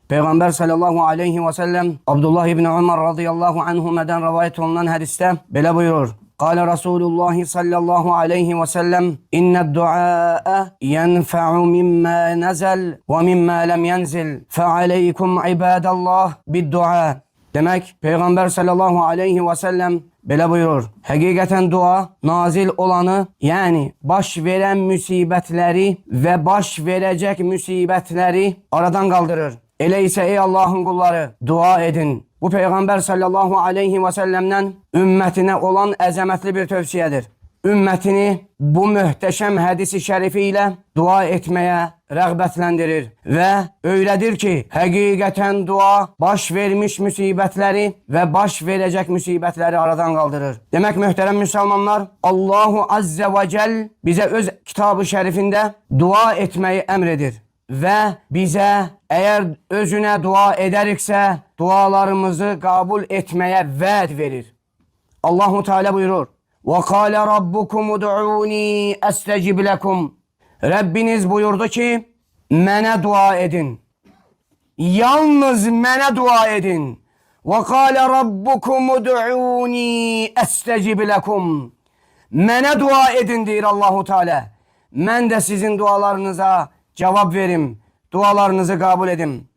Peygamber sallallahu aleyhi ve sellem Abdullah ibn Ömer radıyallahu anhuma'dan rivayet olunan hadiste böyle buyurur. Kâle Resulullah sallallahu aleyhi ve sellem inned du'a yenfe'u mimma nezel ve mimma lem yenzil fe'aleykum ibadallah bid du'a. Demek Peygamber sallallahu aleyhi ve sellem böyle buyurur. Hakikaten dua nazil olanı, yani baş veren musibetleri ve baş verecek musibetleri aradan kaldırır. Öyleyse ey Allah'ın kulları, dua edin. Bu Peygamber sallallahu aleyhi ve sellem'den ümmetine olan ezametli bir tövsiyedir. Ümmetini bu muhteşem hadisi şerifiyle dua etmeye rağbetlendirir ve öyledir ki hakikaten dua baş vermiş musibetleri ve baş verecek musibetleri aradan kaldırır. Demek muhterem Müslümanlar, Allahu Azze ve Celle bize öz kitabı şerifinde dua etmeyi emredir ve bize eğer özüne dua ederikse dualarımızı kabul etmeye vaat verir. Allahu Teala buyurur. وَقَالَ رَبُّكُمُ دُعُونِي أَسْتَجِبْ لَكُمْ. Rabbiniz buyurdu ki, mene dua edin. Yalnız mene dua edin. وَقَالَ رَبُّكُمُ دُعُونِي أَسْتَجِبْ لَكُمْ. Mene dua edin diyor Allahu Teala. Ben de sizin dualarınıza cevap verim. Dualarınızı kabul edin.